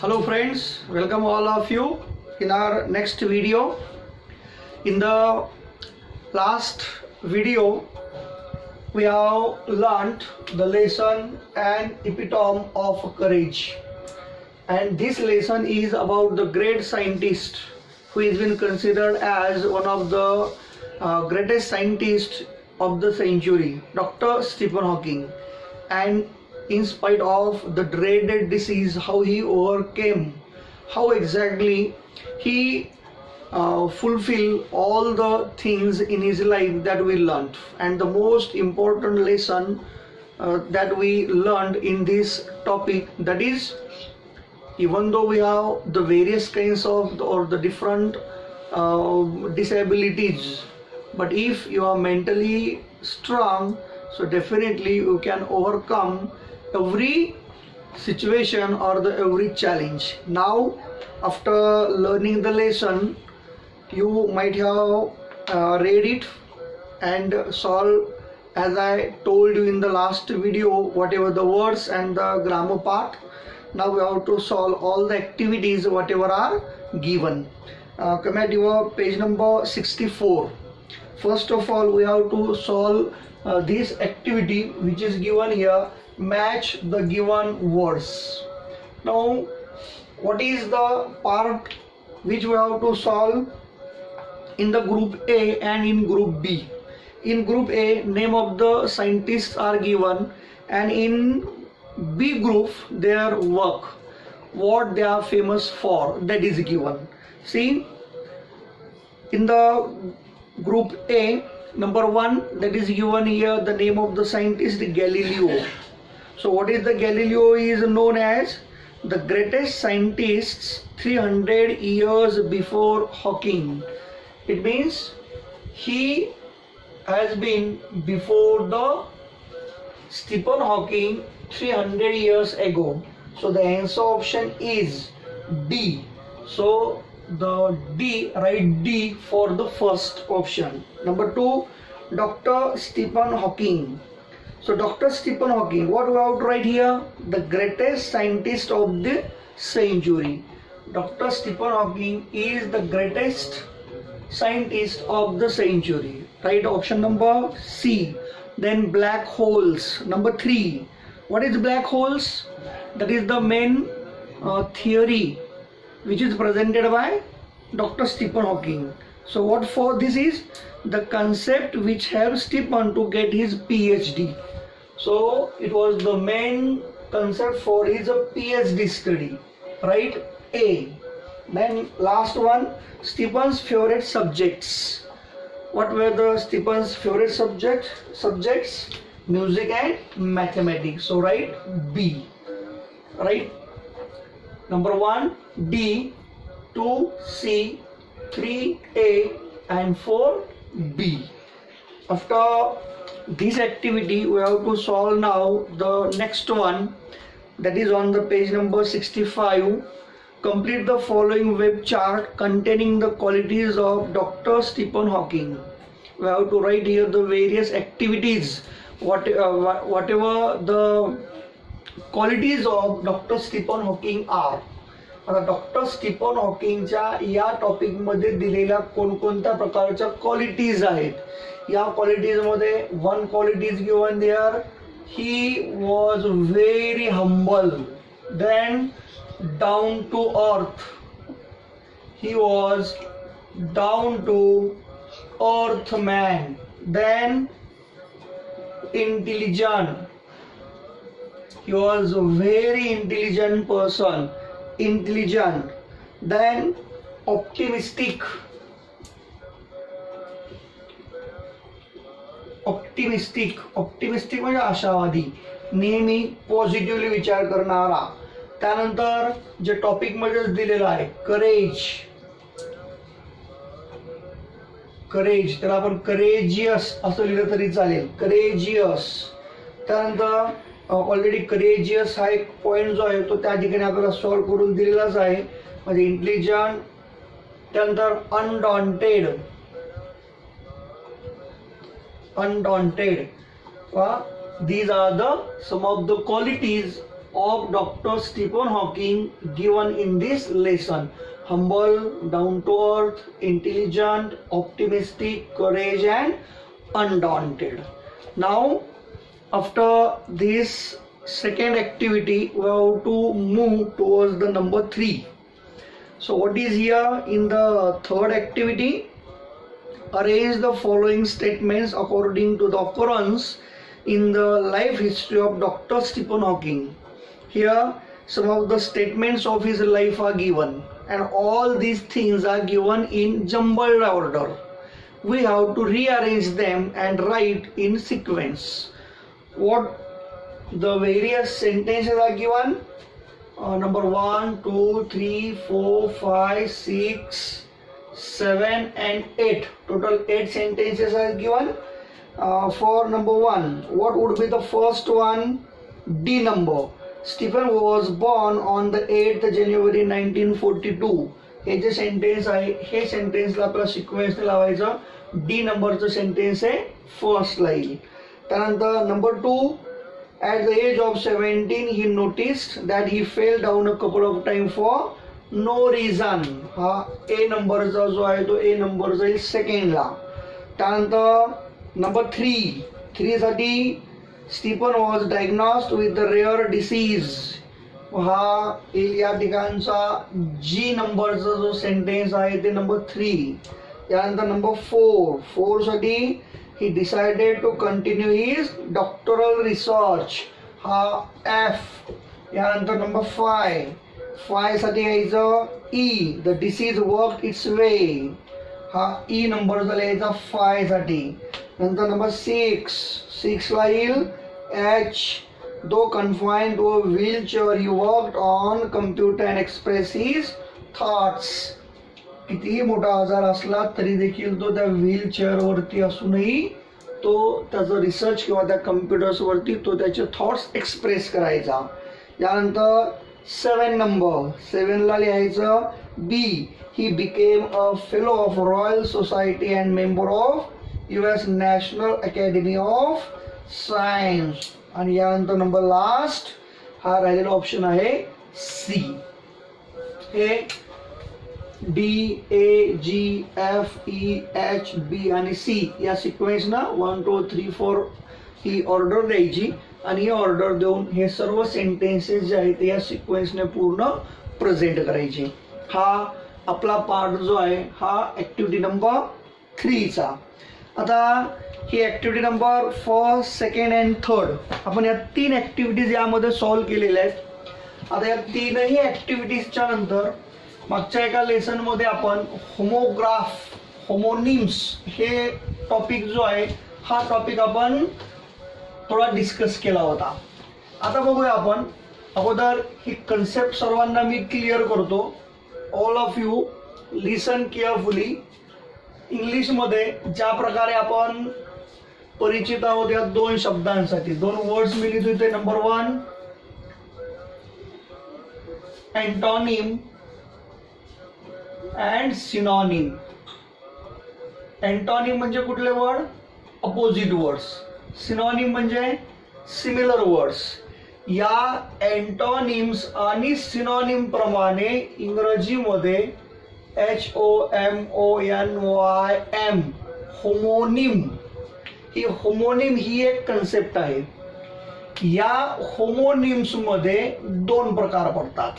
Hello friends, welcome all of you in our next video. In the last video we have learnt the lesson and epitome of courage, and this lesson is about the great scientist who has been considered as one of the greatest scientists of the century, Dr. Stephen Hawking. And in spite of the dreaded disease, how he overcame, how exactly he fulfilled all the things in his life that we learned. And the most important lesson that we learned in this topic, that is, even though we have the various kinds of the different disabilities, but if you are mentally strong, so definitely you can overcome every situation or every challenge. Now, after learning the lesson, you might have read it and solve, as I told you in the last video, whatever the words and the grammar part. Now we have to solve all the activities whatever are given. Come at your page number 64. First of all, we have to solve this activity which is given here. Match the given words. Now, what is the part which we have to solve in the group A and in group B? In group A, name of the scientists are given, and in B group their work, what they are famous for, that is given. See, in the group A, number 1, that is given here, the name of the scientist, Galileo. So what is the Galileo is known as the greatest scientist 300 years before Hawking. It means he has been before the Stephen Hawking 300 years ago. So the answer option is D. So the D, write D for the first option. Number 2, Dr. Stephen Hawking. So Dr. Stephen Hawking, what we have to write here? The greatest scientist of the century. Dr. Stephen Hawking is the greatest scientist of the century. Write option number C. Then black holes. Number 3. What is black holes? That is the main theory which is presented by Dr. Stephen Hawking. So what for this is? The concept which helped Stephen to get his PhD. So it was the main concept for his PhD study. Right? A. Then last one, Stephen's favorite subjects. What were the Stephen's favorite subjects? Music and mathematics. So write B. Right? Number 1 D, 2 C, 3 A, and 4 B. After this activity, we have to solve now the next one, that is on the page number 65. Complete the following web chart containing the qualities of Dr. Stephen Hawking. We have to write here the various activities, whatever the qualities of Dr. Stephen Hawking are. आता doctor Stephen हॉकिंगच्या या topic मध्ये दिलेल्या कोणकोणत्या प्रकारच्या qualities आहेत. या qualities मध्ये 1 quality is given there, he was very humble, then down to earth, he was down to earth man, then intelligent, he was a very intelligent person, intelligent, then optimistic म्हणजे आशावादी, नेहमी positively विचार करणारा. त्यानंतर जे topic मध्ये दिलेलं आहे करेज, त्याला आपण करेजियस असं लिहिलं तरी चालेल, करेजियस. त्यानंतर ऑलरेडी करेजियस हा एक पॉइंट जो आहे तो त्या ठिकाणी आपल्याला सॉल्व करून दिलेलाच आहे, म्हणजे इंटेलिजंट. त्यानंतर undaunted, these are the some of the qualities of Dr. Stephen Hawking given in this lesson? Humble, down to earth, intelligent, optimistic, courage and undaunted. Now after this second activity we have to move towards the number 3. So what is here in the third activity? Arrange the following statements according to the occurrence in the life history of Dr. Stephen Hawking. Here some of the statements of his life are given, and all these things are given in jumbled order. We have to rearrange them and write in sequence. What the various sentences are given? Number 1, 2, 3, 4, 5, 6, 7 and 8. Total 8 sentences are given. For number 1, what would be the first one? D number. Stephen was born on the 8th January 1942. हे जे sentence आहे हे सेंटेन्सला आपला sequence लावायचं. D नंबरचं sentence आहे फर्स्टला येईल. त्यानंतर number 2, at the age of 17 he noticed that he fell down a couple of times for no reason. हा ए नंबरचा जो आहे तो ए नंबर जाईल सेकंडला. त्यानंतर नंबर 3 साठी Stephen was diagnosed with the rare disease. हा या ठिकाणचा जी नंबरचा जो सेंटेन्स आहे ते नंबर 3. त्यानंतर नंबर 4 साठी he decided to continue his doctoral research. हा F. यानंतर नंबर 5 साठी यायचं E. The disease worked its way. हा E नंबर लिहायचा 5 साठी. नंतर नंबर 6 ला येईल H. Though confined to a wheelchair, he worked on computer and expressed his thoughts. कितीही मोठा आजार असला तरी देखील तो त्या व्हीलचेअर वरती असूनही तो त्याचा रिसर्च किंवा त्या कम्प्युटर्स वरती तो त्याचे थॉट्स एक्सप्रेस करायचा. यानंतर 7 नंबर 7 ला लिहायचं बी. He became a fellow of royal society and member of US national academy of science. आणि यानंतर नंबर लास्ट हा राहिलेला ऑप्शन आहे सी. हे D, A, G, F, E, H, B आणि C या सिक्वेन्सना 1, 2, 3, 4 ही ऑर्डर द्यायची आणि ही ऑर्डर देऊन हे सर्व सेंटेन्सेस जे आहेत या सिक्वेन्सने पूर्ण प्रेझेंट करायचे. हा आपला पार्ट जो आहे हा ऍक्टिव्हिटी नंबर 3 चा. आता ही ऍक्टिव्हिटी नंबर 1, 2 आणि 3 आपण या 3 ऍक्टिव्हिटीज यामध्ये सॉल्व्ह केलेल्या आहेत. आता या 3ही ऍक्टिव्हिटीजच्या नंतर मागच्या एका लेसन मध्ये आपण होमोनिम्स हे टॉपिक जो आहे हा टॉपिक आपण थोडा डिस्कस केला होता. आता बघूया आपण. अगोदर ही कन्सेप्ट सर्वांना मी क्लिअर करतो. All of you listen carefully. English मध्ये ज्या प्रकारे आपण परिचित आहोत या 2 शब्दांसाठी 2 वर्ड्स मी लिहितो इथे. Number 1 antonym and synonym. Antonym म्हणजे कुठले वर्ड? Opposite words. सिनॉनिम म्हणजे सिमिलर वर्ड्स. या अँटोनिम्स आणि सिनॉनिम प्रमाणे इंग्रजीमध्ये HOMONYM होमोनिम ही एक कन्सेप्ट आहे. या होमोनिम्स मध्ये 2 प्रकार पडतात.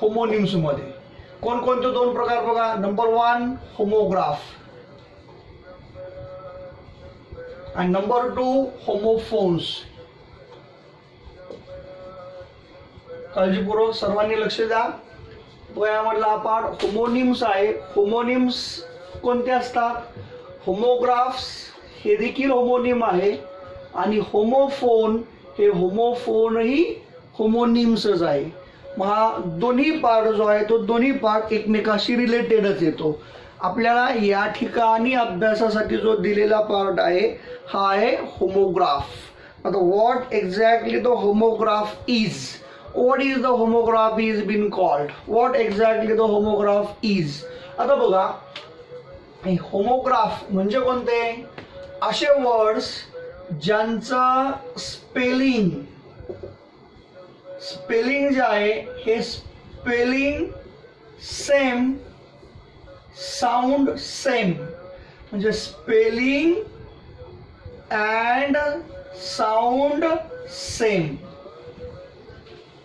होमोनिम्स मध्ये कोणकोणते 2 प्रकार बघा. नंबर 1 होमोग्राफ आणि नंबर 2 होमोफोन्स. काळजीपूर्वक सर्वांनी लक्ष द्या. यामधला हा पार्ट होमोनिम्स आहे. होमोनिम्स कोणते असतात? होमोग्राफ्स हे देखील होमोनिम आहे आणि होमोफोन हे होमोफोनही होमोनिम्सच आहे. मग हा दोन्ही पार्ट जो आहे तो दोन्ही पार्ट एकमेकाशी रिलेटेडच येतो. आपल्याला या ठिकाणी अभ्यासासाठी जो दिलेला पार्ट आहे हा आहे होमोग्राफ. आता what exactly the homograph is. What is the homograph is been called? What exactly the homograph is? आता बघा होमोग्राफ म्हणजे कोणते? असे वर्ड्स ज्यांचा स्पेलिंग स्पेलिंग जे आहे हे स्पेलिंग सेम, साऊंड सेम, म्हणजे spelling and sound same,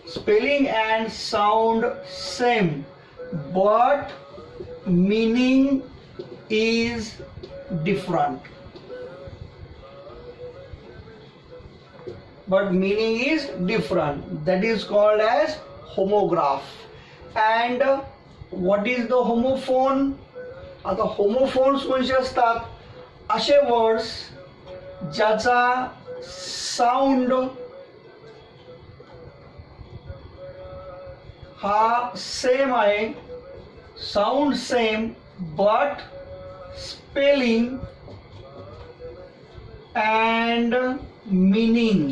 spelling and sound same but meaning is different, that is called as homograph. And what is the homophone? आता homophones कोणते असतात? असे वर्ड्स ज्याचा साऊंड हा सेम आहे, sound same but spelling and meaning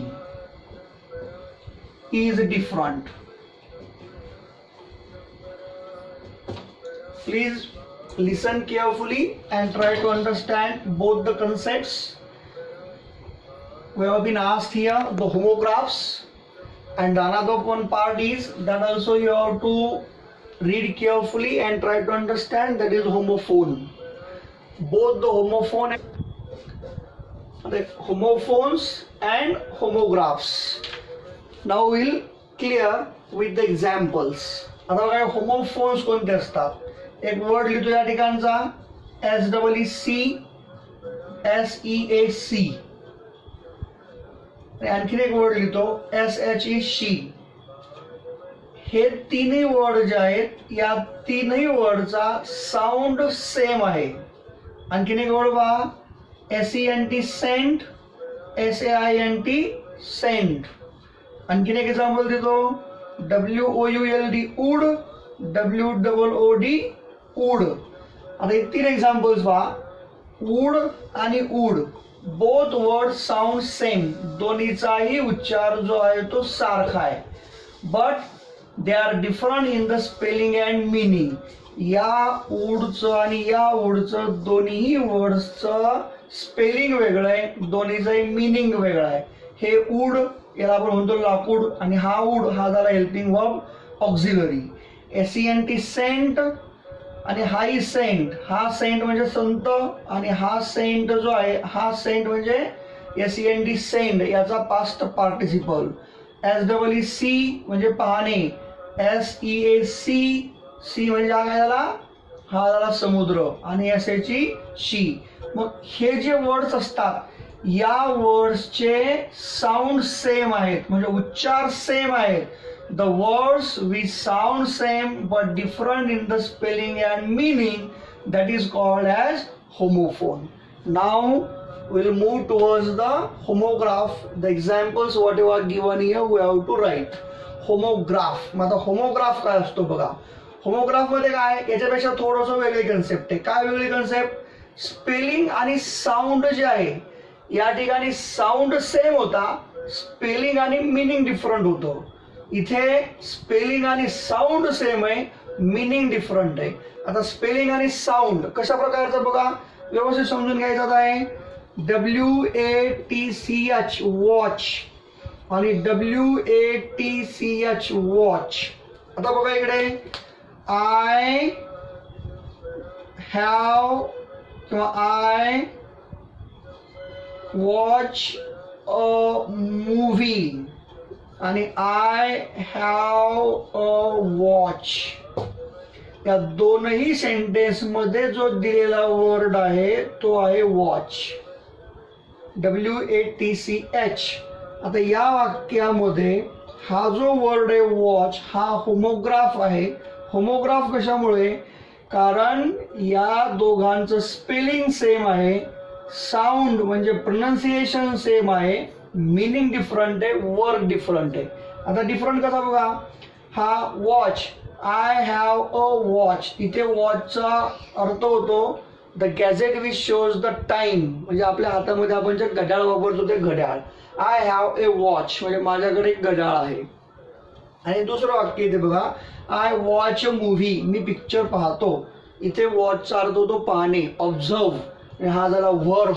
is different. Please listen carefully and try to understand both the concepts. We have been asked here the homographs. And another one part is that also you have to read carefully and try to understand, that is homophone. Both the homophones and homographs. Now we'll clear with the examples. आता काय homophones कोणते असतात? एक word लिहितो या ठिकाणचा SEEC, आणखीन एक वर्ड लिहितो SHE शी. हे तीनही वर्ड जे आहेत या तीनही वर्डचा साऊंड सेम आहे. आणखीन एक वर्ड पहा SENT सेंट, SAINT सेंट. आणखीन एक एक्झाम्पल देतो WOULD उड, WOOD उड. आता हे तीन एक्झाम्पल्स पहा, उड आणि उड बोथ वर्ड साऊंड सेम, दोन्हीचाही उच्चार जो आहे तो सारखा आहे, but they are different in the spelling and meaning. या उडचं आणि या उडचं दोन्ही वर्ड्सचं स्पेलिंग वेगळं आहे, दोन्हीचंही मीनिंग वेगळं आहे. हे उड याला आपण म्हणतो लाकूड आणि हा उड हा झाला helping verb auxiliary. SENT sent आणि हाही सेंट, हा सेंट म्हणजे संत आणि हा सेंट जो आहे हा सेंट म्हणजे SENT सेंट याचा पास्ट पार्टिसिपल. SEEC म्हणजे पाहणे, SEAC म्हणजे काय झाला, हा झाला समुद्र आणि SHE शी. मग हे जे वर्ड्स असतात या वर्ड्सचे साऊंड सेम आहेत, म्हणजे उच्चार सेम आहेत. The words which sound same but different in the spelling and meaning, that is called as homophone. Now we'll move towards the homograph. The examples whatever given here we have to write. Homograph. आता homograph काय असतो बघा. homograph मध्ये काय, याच्यापेक्षा थोडंसं वेगळी concept आहे. काय वेगळी कन्सेप्ट? स्पेलिंग आणि साऊंड जे आहे या ठिकाणी साऊंड सेम होता, स्पेलिंग आणि मीनिंग डिफरंट होतं. इथे स्पेलिंग आणि साऊंड सेम आहे, मीनिंग डिफरंट आहे. आता स्पेलिंग आणि साऊंड कशा प्रकारचं बघा, व्यवस्थित समजून घ्यायचं आहे. WATCH वॉच आणि WATCH वॉच. आता बघा इकडे आय हॅव किंवा आय वॉच अ मूव्ही आणि आय हॅव अ वॉच. या दोनही सेंटेन्स मध्ये जो दिलेला वर्ड आहे तो आहे वॉच, WATCH. आता या वाक्यामध्ये हा जो वर्ड आहे वॉच हा होमोग्राफ आहे. होमोग्राफ कशामुळे? कारण या दोघांचं स्पेलिंग सेम आहे, साऊंड म्हणजे प्रोनाउन्सिएशन सेम आहे, मीनिंग डिफरंट आहे, वर्ड डिफरंट आहे. आता डिफरंट कसा बघा, हा watch I have a watch, इथे वॉचचा अर्थ होतो the gadget which shows the time, म्हणजे आपल्या हातामध्ये आपण जे घड्याळ वापरतो ते घड्याळ. आय हॅव ए वॉच म्हणजे माझ्याकडे एक घड्याळ आहे. आणि दुसरं वाक्य इथे बघा, I watch a movie, me picture पाहतो. इथे वॉचचा अर्थ होतो पाहणे, ऑब्झर्व. हा झाला वर्ब,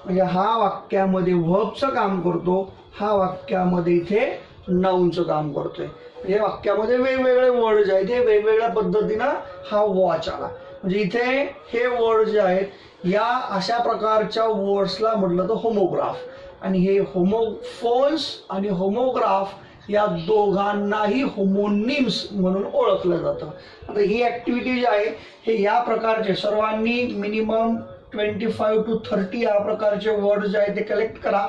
म्हणजे हा वाक्यामध्ये वर्बचं काम करतो, हा वाक्यामध्ये इथे नाऊनचं काम करतोय. म्हणजे वाक्यामध्ये वेगवेगळे वर्ड जे आहेत ते वेगवेगळ्या पद्धतीनं हा वॉच आला. म्हणजे इथे हे वर्ड जे आहेत या अशा प्रकारच्या वर्ड्सला म्हटलं तर होमोग्राफ. आणि हे होमोफोन्स आणि होमोग्राफ या दोघांनाही होमोनिम्स म्हणून ओळखलं जातं. आता ही ऍक्टिव्हिटी जी आहे हे या प्रकारचे सर्वांनी मिनिमम 25 to 30 या प्रकारचे वर्ड जे आहेत ते कलेक्ट करा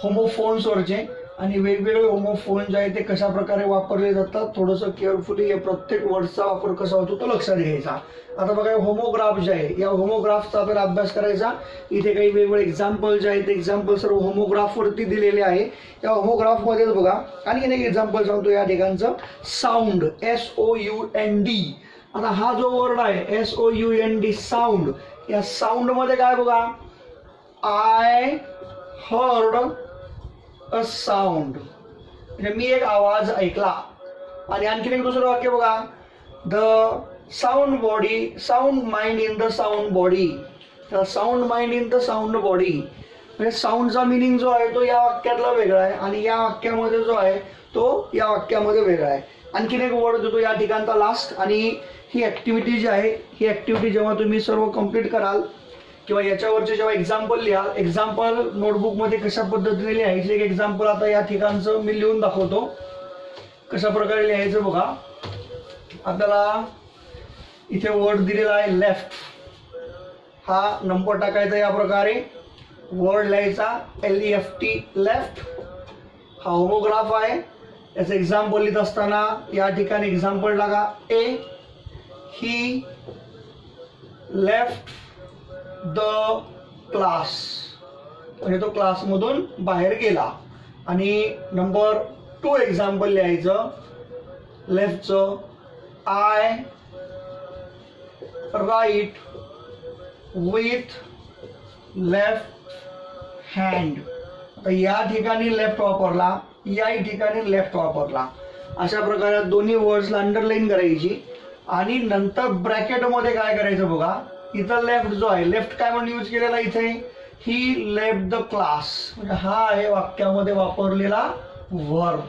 होमोफोन्सवरचे. आणि वेगवेगळे होमोफोन जे आहेत ते कशा प्रकारे वापरले जातात थोडंसं केअरफुली या प्रत्येक वर्डचा वापर कसा होतो तो लक्षात घ्यायचा. आता बघा होमोग्राफ जे आहे या होमोग्राफचा आपल्याला अभ्यास करायचा. इथे काही वेगवेगळे एक्झाम्पल जे आहेत ते एक्झाम्पल सर्व होमोग्राफवरती दिलेले आहे. या होमोग्राफमध्येच बघा आणखी एक एक्झाम्पल सांगतो या ठिकाणचं साऊंड SOUND. आता हा जो वर्ड आहे SOUND साऊंड या साऊंड मध्ये काय बघा आय हर्ड अ साऊंड म्हणजे मी एक आवाज ऐकला. आणि आणखीन एक दुसरं वाक्य बघा the sound body sound mind in the sound body. Sound mind in the sound body म्हणजे साऊंडचा मिनिंग जो आहे तो या वाक्यातला वेगळा आहे आणि या वाक्यामध्ये जो आहे तो या वाक्यामध्ये वेगळा आहे. आणखीन एक वर्ड देतो या ठिकाणचा लास्ट. आणि ही ऍक्टिव्हिटी जी आहे ही ऍक्टिव्हिटी जेव्हा तुम्ही सर्व कंप्लीट कराल किंवा याच्यावरचे जेव्हा एक्झाम्पल लिहाल एक्झाम्पल नोटबुकमध्ये कशा पद्धतीने लिहायचे एक एक्झाम्पल आता या ठिकाणचं मी लिहून दाखवतो कशा प्रकारे लिहायचं बघा. आपल्याला इथे वर्ड दिलेला आहे लेफ्ट. हा नंबर टाकायचा या प्रकारे वर्ड लिहायचा LEFT लेफ्ट. हा होमोग्राफ आहे. याचं एक्झाम्पल लिहित असताना या ठिकाणी एक्झाम्पल टाका A he left the class म्हणजे तो क्लासमधून बाहेर गेला. आणि नंबर 2 एक्झाम्पल लिहायचं लेफ्टचं I write with left hand. आता या ठिकाणी लेफ्ट वापरला या ठिकाणी लेफ्ट वापरला. अशा प्रकारे दोन्ही वर्ड्सला अंडरलाईन करायची. आणि नंतर ब्रॅकेटमध्ये काय करायचं बघा इथं लेफ्ट जो आहे लेफ्ट काय म्हणून यूज केलेला इथे ही लेफ्ट द क्लास म्हणजे हा आहे वाक्यामध्ये वापरलेला वर्ब.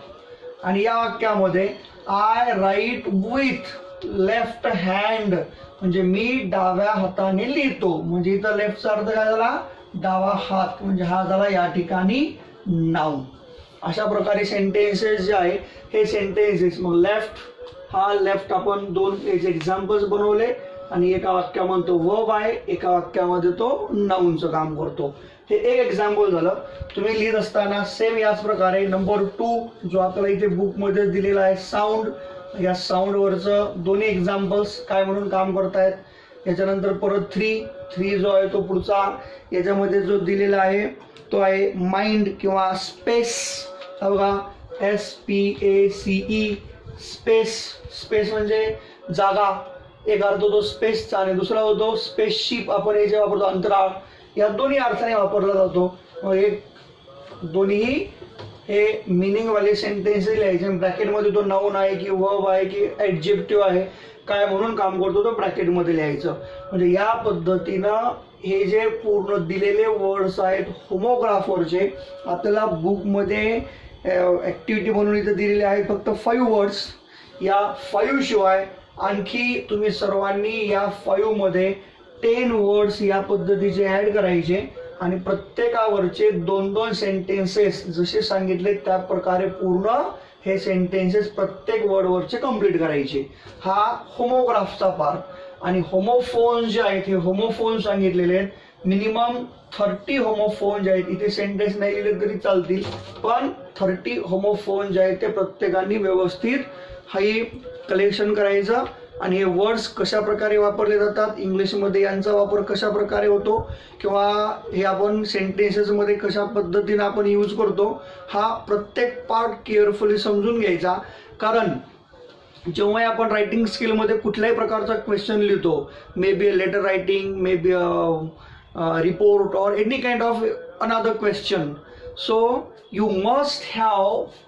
आणि या वाक्यामध्ये I write with left hand म्हणजे मी डाव्या हाताने लिहितो. म्हणजे इथं लेफ्टचा अर्थ काय झाला डावा हात म्हणजे हा झाला या ठिकाणी नाउन. अशा प्रकारे सेंटेन्सेस जे आहे हे सेंटेन्सेस मग लेफ्ट हा लेफ्ट आपण 2 एक्झाम्पल्स बनवले आणि एका वाक्यामध्ये तो वर्ब आहे एका वाक्यामध्ये तो नाउनचं काम करतो. हे एक एक्झाम्पल झालं. तुम्ही लिहित असताना सेम याच प्रकारे नंबर 2 जो आपल्याला इथे बुकमध्ये दिलेला आहे साऊंड या साऊंडवरचं दोन्ही एक्झाम्पल्स काय म्हणून काम करतायत. याच्यानंतर परत 3 जो आहे तो पुढचा याच्यामध्ये जो दिलेला आहे तो आहे माइंड किंवा स्पेस. बघा SPACE स्पेस. स्पेस म्हणजे जागा एक अर्थ होतो स्पेसचा आणि दुसरा होतो स्पेसशिप. आपण हे जे वापरतो अंतराळ या दोन्ही अर्थाने वापरला जातो. मग एक दोन्ही हे मिनिंगवाले सेंटेन्सेस लिहायचे. ब्रॅकेटमध्ये तो नाउन आहे की वर्ब आहे की ॲडजेक्टिव्ह आहे काय म्हणून काम करतो तो ब्रॅकेटमध्ये लिहायचं. म्हणजे या पद्धतीनं हे जे पूर्ण दिलेले वर्ड्स आहेत होमोग्राफरचे आपल्याला बुकमध्ये ऍक्टिव्हिटी म्हणून इथे दिलेले आहेत फक्त 5 वर्ड्स. या 5 शिवाय आणखी तुम्ही सर्वांनी या 5 मध्ये 10 वर्ड्स या पद्धतीचे ऍड करायचे आणि प्रत्येकावरचे 2-2 सेंटेन्सेस जसे सांगितले त्या प्रकारे पूर्ण हे सेंटेन्सेस प्रत्येक वर्डवरचे कंप्लीट करायचे. हा होमोग्राफचा पार्ट. आणि होमोफोन जे आहेत हे होमोफोन सांगितलेले आहेत. मिनिमम 30 होमोफोन जे आहेत इथे सेंटेन्स नाही लिहिले तरी चालतील पण 30 होमोफोन जे आहेत ते प्रत्येकाने व्यवस्थित हे कलेक्शन करायचं. आणि हे वर्ड्स कशा प्रकारे वापरले जातात इंग्लिशमध्ये यांचा वापर कशा प्रकारे होतो किंवा हे आपण सेंटेन्सेसमध्ये कशा पद्धतीने आपण यूज करतो हा प्रत्येक पार्ट केअरफुली समजून घ्यायचा. कारण जेव्हा आपण रायटिंग स्किलमध्ये कुठल्याही प्रकारचा क्वेश्चन लिहितो maybe a letter writing maybe report or any kind of another question, so you must have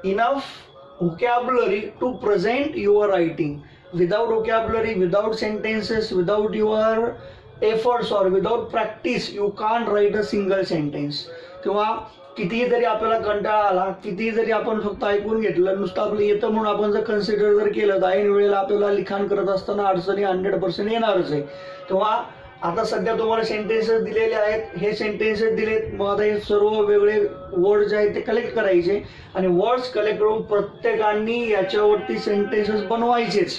enough vocabulary to present your writing. Without vocabulary, without sentences, without your efforts or without practice you can't write a single sentence. तेव्हा कितीही जरी आपल्याला कंटाळा आला, कितीही जरी आपण फक्त ऐकून घेतलं, नुसतं आपलं येतं म्हणून आपण जर कन्सिडर जर केलं तर ऐन वेळेला आपल्याला लिखाण करत असताना अडचणी 100% येणारच आहे. तेव्हा आता सध्या तुम्हाला सेंटेन्सेस दिलेले आहेत, हे सेंटेन्सेस दिलेत. मग आता हे सर्व वेगळे वर्ड जे आहेत ते कलेक्ट करायचे आणि वर्ड्स कलेक्ट करून प्रत्येकाने याच्यावरती सेंटेन्सेस बनवायचेच.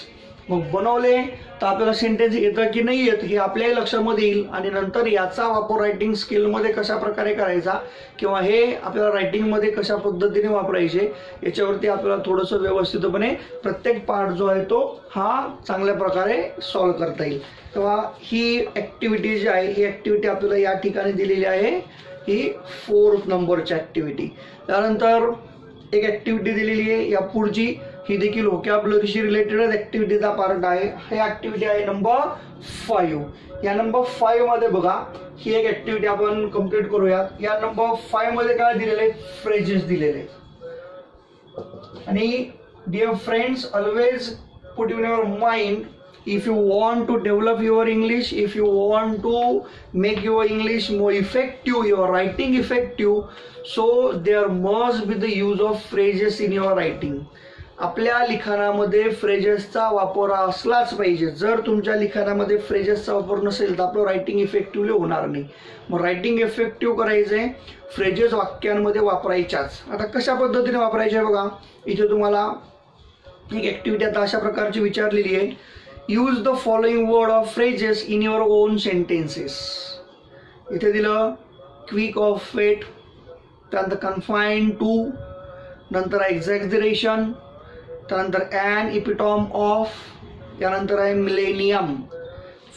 मग बनवले तर आपल्याला सेंटेन्स येतं की नाही येत हे आपल्याही लक्षामध्ये येईल आणि नंतर याचा वापर रायटिंग स्किलमध्ये कशा प्रकारे करायचा किंवा हे आपल्याला रायटिंगमध्ये कशा पद्धतीने वापरायचे याच्यावरती आपल्याला थोडंसं व्यवस्थितपणे प्रत्येक पार्ट जो आहे तो हा चांगल्या प्रकारे सॉल्व्ह करता येईल. तेव्हा ही ॲक्टिव्हिटी जी आहे ही ॲक्टिव्हिटी आपल्याला या ठिकाणी दिलेली आहे, ही 4 नंबरची ॲक्टिव्हिटी. त्यानंतर एक ॲक्टिव्हिटी दिलेली आहे या पुढची, ही देखील व्होकॅब्युलरीशी रिलेटेड ॲक्टिव्हिटीचा पार्ट आहे. ही ॲक्टिव्हिटी आहे नंबर 5. या नंबर 5 मध्ये बघा ही एक ॲक्टिव्हिटी आपण कंप्लीट करूया. या नंबर 5 मध्ये काय दिलेले, फ्रेजेस दिलेले. आणि dear friends, always put in your mind, if you want to develop your English, if you want to make your English more effective, your writing effective, so there must be the use of phrases in your writing. आपल्या लिखाणामध्ये फ्रेजेसचा वापर असलाच पाहिजे. जर तुमच्या लिखाणामध्ये फ्रेजेसचा वापर नसेल तर आपलं रायटिंग इफेक्टिव्हली होणार नाही. मग रायटिंग इफेक्टिव्ह करायचे, फ्रेजेस वाक्यांमध्ये वापरायच्याच. आता कशा पद्धतीने वापरायचे बघा, इथे तुम्हाला एक ॲक्टिव्हिटी आता अशा प्रकारची विचारलेली आहे. Use the following word of phrases in your on sentences. इथे दिलं क्विक ऑफ फेट, त्यानंतर कन्फाईन टू, नंतर एक्झॅक्झरेशन, त्यानंतर ॲन इपिटॉम ऑफ, त्यानंतर आहे मिलेनियम.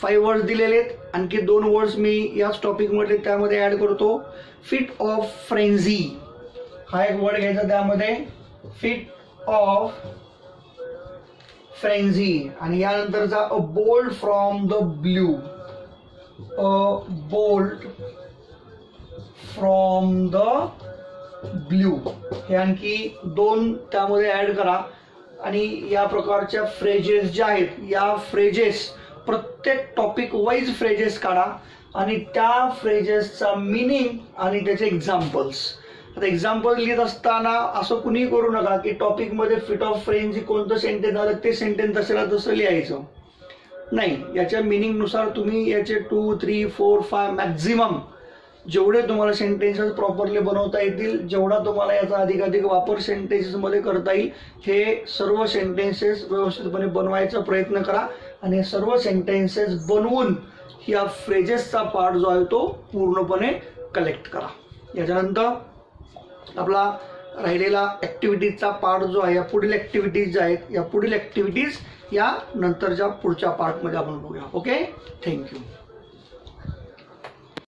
5 वर्ड्स दिलेले आहेत. आणखी 2 वर्ड्स मी याच टॉपिकमध्ये त्यामध्ये ॲड करतो. फिट ऑफ फ्रेंझी हा एक वर्ड घ्यायचा त्यामध्ये, फिट ऑफ फ्रेंझी. आणि यानंतरचा a bolt from the blue, a bolt from the blue, हे आणखी 2 त्यामध्ये ॲड करा. आणि या प्रकारच्या फ्रेजेस ज्या आहेत या फ्रेजेस प्रत्येक टॉपिक वाईज फ्रेजेस काढा आणि त्या फ्रेजेसचा मिनिंग आणि त्याचे एक्झाम्पल्स. आता एक्झाम्पल लिहित असताना असं कुणी करू नका की टॉपिकमध्ये फिट ऑफ फ्रेंझी कोणतं सेंटेन्स आलं ते सेंटेन्स तसंला तसं लिहायचं नाही. याच्या मिनिंगनुसार तुम्ही याचे 2, 3, 4, 5 मॅक्झिमम जेवढे तुम्हाला सेंटेन्सेस प्रॉपरली बनवता येतील, जेवढा तुम्हाला याचा अधिकाधिक वापर सेंटेन्सेसमध्ये करता येईल, हे सर्व सेंटेन्सेस व्यवस्थितपणे बनवायचा प्रयत्न करा. आणि हे सर्व सेंटेन्सेस बनवून या फ्रेजेसचा पार्ट जो आहे तो पूर्णपणे कलेक्ट करा. याच्यानंतर आपला राहिलेला ॲक्टिव्हिटीजचा पार्ट जो आहे, या पुढील ॲक्टिव्हिटीज ज्या आहेत या पुढील ॲक्टिव्हिटीज या नंतरच्या पुढच्या पार्टमध्ये आपण बघूया. Okay, thank you.